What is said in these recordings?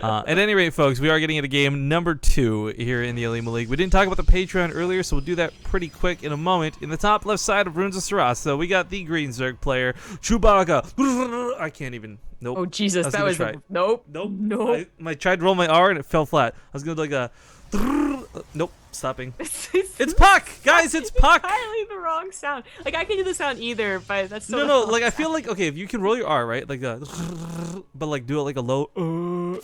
At any rate, folks, we are getting into game number 2 here in the Olimoleague. We didn't talk about the Patreon earlier, so we'll do that pretty quick in a moment. In the top left side of Runes of Sarasa, we got the green Zerg player, Chewbacca. I can't even. Nope. Oh Jesus, that was nope. I tried to roll my R and it fell flat. I was gonna do like a. Nope. Stopping. It's puCK, guys. It's puCK. Entirely the wrong sound. Like I can do the sound either, but that's still no. Like I feel like okay, if you can roll your R right, like but like do it like a low,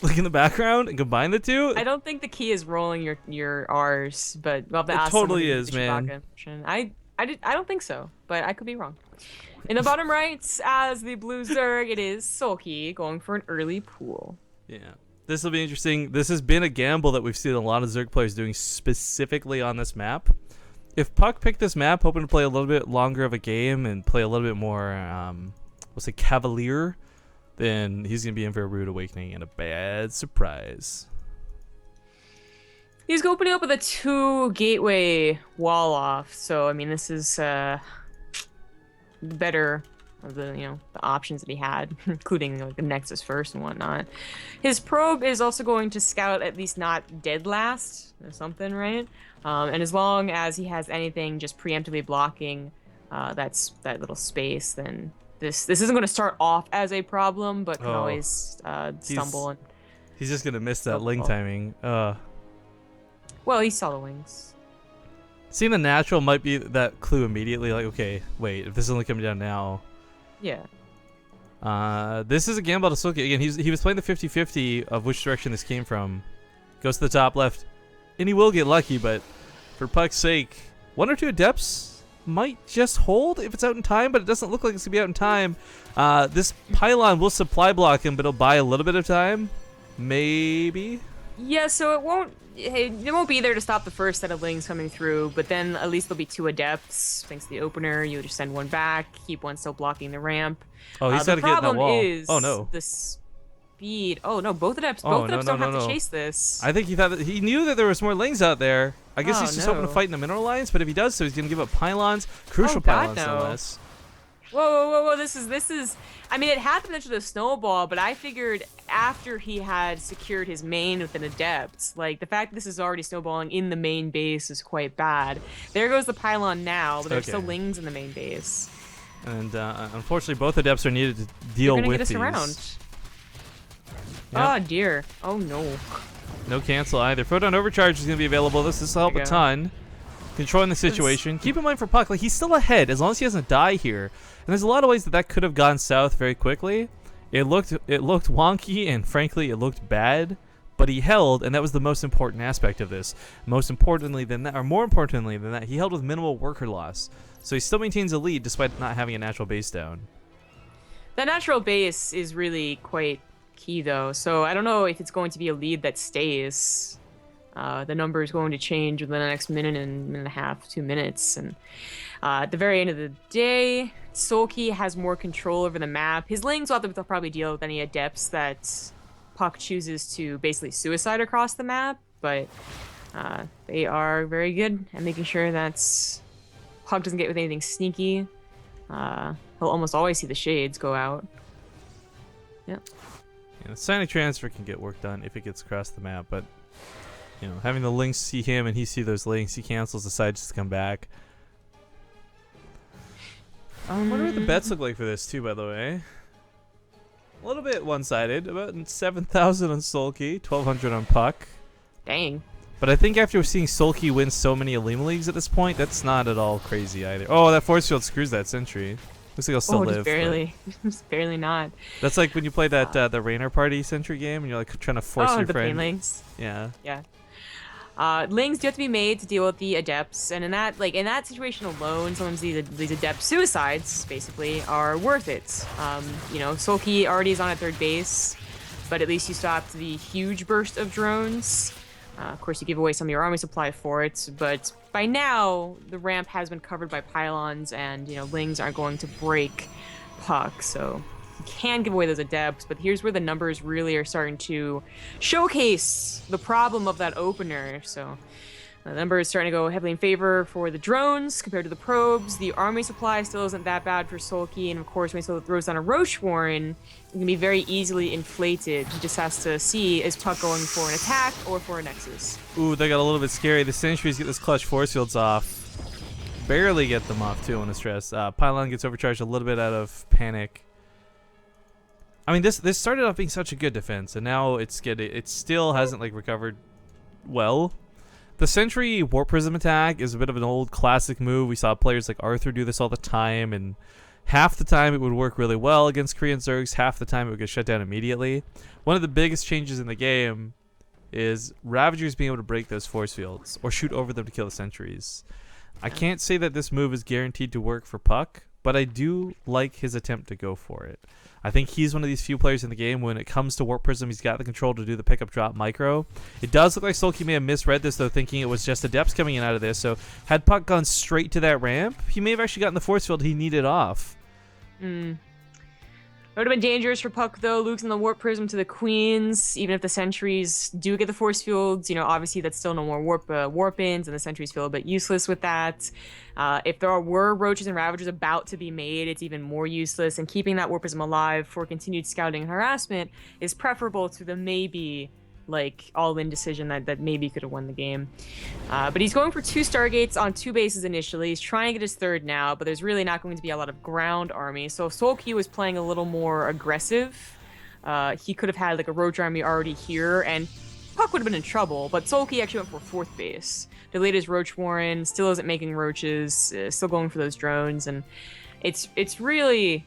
like in the background and combine the two. I don't think the key is rolling your R's, but we'll have to ask. It totally is, man. I don't think so, but I could be wrong. In the bottom right, as the blue Zerg, it is Soulkey going for an early pool. Yeah. This will be interesting. This has been a gamble that we've seen a lot of Zerg players doing specifically on this map. If puCK picked this map, hoping to play a little bit longer of a game and play a little bit more, we'll say cavalier, then he's going to be in for a rude awakening and a bad surprise. He's opening up with a 2 gateway wall off, so I mean this is better of the the options that he had, including like the Nexus first and whatnot. His probe is also going to scout at least not dead last or something, right? And as long as he has anything just preemptively blocking that little space, then this isn't going to start off as a problem, but can always stumble. He's just gonna miss that Ling timing. Well, he saw the Lings. Seeing the natural might be that clue immediately. Like, okay, wait, if this is only coming down now. Yeah. This is a gamble to Soulkey. Again, he was playing the 50-50 of which direction this came from. Goes to the top left. And he will get lucky, but for puCK's sake, 1 or 2 Adepts might just hold if it's out in time, but it doesn't look like it's going to be out in time. This pylon will supply block him, but it'll buy a little bit of time. Maybe? Yeah, so it won't be there to stop the first set of Lings coming through, but then at least there'll be 2 Adepts. Thanks to the opener, you just send 1 back, keep 1 still blocking the ramp. Oh, he's got to get in that wall. Is oh, no. The speed. Oh, no, both Adepts don't have to chase this. I think he knew that there was more Lings out there. I guess he's just hoping to fight in the mineral lines, but if he does so, he's going to give up pylons, crucial pylons no less. Whoa, this is, I mean, it had the potential to snowball, but I figured after he had secured his main with an Adept, like, the fact that this is already snowballing in the main base is quite bad. There goes the pylon now, but there's still Lings in the main base. And, unfortunately, both Adepts are needed to deal with these. They're gonna get us around. Yep. Oh, dear. Oh, no. No cancel either. Photon Overcharge is going to be available. This will help a ton. Controlling the situation. Keep in mind for puCK, like, he's still ahead as long as he doesn't die here. And there's a lot of ways that could have gone south very quickly. It looked wonky, and frankly, it looked bad. But he held, and that was the most important aspect of this. More importantly than that, he held with minimal worker loss. So he still maintains a lead despite not having a natural base down. That natural base is really quite key, though. So I don't know if it's going to be a lead that stays. The number is going to change within the next minute and a half, 2 minutes. And at the very end of the day, Soulkey has more control over the map. His Lings will have to probably deal with any Adepts that puCK chooses to basically suicide across the map. But they are very good at making sure that puCK doesn't get with anything sneaky. He'll almost always see the shades go out. Yep. Yeah, the Psionic Transfer can get work done if it gets across the map, but having the Lings see him and he see those Lings, he cancels, decides to come back. I wonder what the bets look like for this too, by the way. A little bit one-sided, about 7,000 on Soulkey, 1,200 on puCK. Dang. But I think after seeing Soulkey win so many Olimoleagues at this point, that's not at all crazy either. Oh, that force field screws that sentry. Looks like he'll still live. Just barely. Just barely not. That's like when you play that the Rainer Party sentry game and you're like trying to force your friend. Pain Lings. Yeah. Yeah. Lings do have to be made to deal with the Adepts, and in that situation alone, sometimes these Adept suicides basically are worth it. Soulkey already is on at 3rd base, but at least you stopped the huge burst of drones. Of course, you give away some of your army supply for it, but by now the ramp has been covered by pylons, and Lings aren't going to break puCK, so you can give away those Adepts, but here's where the numbers really are starting to showcase the problem of that opener. So The number is starting to go heavily in favor for the drones compared to the probes. The army supply still isn't that bad for Soulkey, and of course, when he still throws down a Roche Warren, it can be very easily inflated. He just has to see, is puCK going for an attack or for a Nexus? Ooh, they got a little bit scary. The sentries get this clutch force fields off. Barely get them off, too, on a stress. Pylon gets overcharged a little bit out of panic. I mean, this started off being such a good defense, and now it still hasn't, like, recovered well. The Sentry Warp Prism attack is a bit of an old classic move. We saw players like Arthur do this all the time, and half the time it would work really well against Korean Zergs, half the time it would get shut down immediately. One of the biggest changes in the game is Ravagers being able to break those force fields or shoot over them to kill the sentries. I can't say that this move is guaranteed to work for puCK, but I do like his attempt to go for it. I think he's one of these few players in the game when it comes to Warp Prism, he's got the control to do the pickup drop micro. It does look like Soulkey may have misread this, though, thinking it was just Adepts coming in out of this. So had puCK gone straight to that ramp, he may have actually gotten the force field he needed off. It would have been dangerous for puCK, though, losing the Warp Prism to the Queens. Even if the Sentries do get the Force Fields, you know, obviously that's still no more warp-ins, and the Sentries feel a bit useless with that. If there were Roaches and Ravagers about to be made, it's even more useless, and keeping that Warp Prism alive for continued scouting and harassment is preferable to the maybe, like, all-in decision that maybe could have won the game. But he's going for 2 Stargates on 2 bases initially. He's trying to get his 3rd now, but there's really not going to be a lot of ground army. So if Soulkey was playing a little more aggressive, he could have had like a Roach army already here, and puCK would have been in trouble. But Soulkey actually went for 4th base. Delayed his Roach Warren, still isn't making Roaches, still going for those drones, and it's really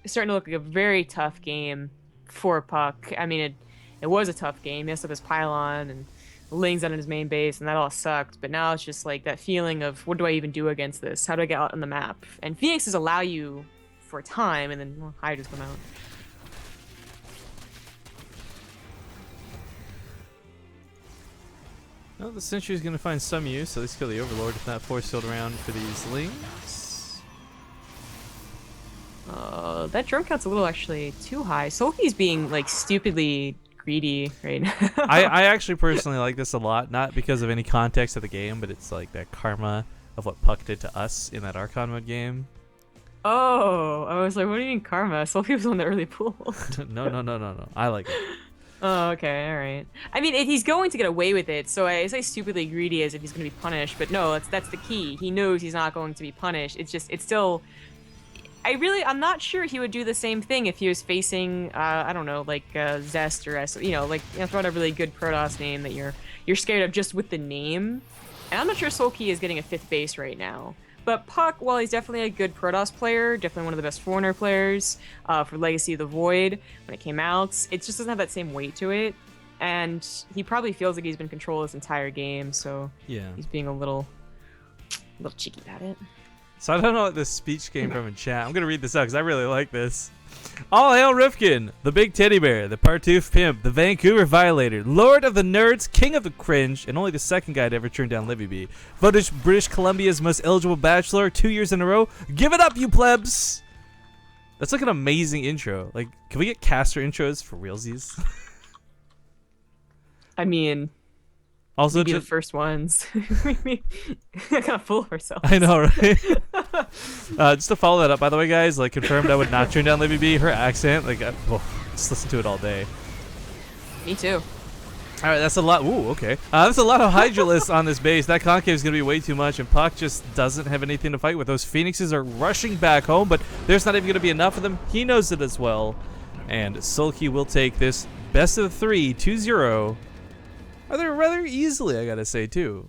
starting to look like a very tough game for puCK. I mean, it was a tough game. He messed up his pylon and Ling's out on his main base, and that all sucked. But now it's just like that feeling of, what do I even do against this? How do I get out on the map? And Phoenixes allow you for time, and then Hydras come out. Well, the Sentry's going to find some use. At least kill the Overlord, if not force field around for these Lings. That drone count's a little actually too high. Soulkey's being like stupidly greedy right now. I actually personally like this a lot, not because of any context of the game, but it's like that karma of what puCK did to us in that Archon mode game. Oh, I was like, what do you mean karma? Soulkey was on the early pool. No. I like it. Oh, okay, all right. I mean, he's going to get away with it, so I say stupidly greedy as if he's going to be punished, but no, that's the key. He knows he's not going to be punished. It's still... I'm not sure he would do the same thing if he was facing, I don't know, like Zest or throw out a really good Protoss name that you're scared of just with the name. And I'm not sure Soulkey is getting a 5th base right now. But puCK, while he's definitely a good Protoss player, definitely one of the best Foreigner players for Legacy of the Void when it came out, it just doesn't have that same weight to it. And he probably feels like he's been in control this entire game, so yeah, he's being a little cheeky about it. So I don't know what this speech came from in chat. I'm going to read this out because I really like this. All hail Rifkin, the big teddy bear, the Partouf pimp, the Vancouver violator, lord of the nerds, king of the cringe, and only the 2nd guy to ever turn down ZvP. Voted British Columbia's most eligible bachelor 2 years in a row. Give it up, you plebs! That's like an amazing intro. Like, can we get caster intros for realsies? I mean... Also, maybe the first ones. We kind of fool ourselves. I know, right? Just to follow that up, by the way, guys, like, confirmed I would not turn down ZvP. Her accent, like, just listen to it all day. Me too. All right, that's a lot. Ooh, okay. That's a lot of Hydralisks on this base. That concave is going to be way too much, and puCK just doesn't have anything to fight with. Those Phoenixes are rushing back home, but there's not even going to be enough of them. He knows it as well. And Soulkey will take this best of 3, 2-0. Rather easily, I gotta say, too.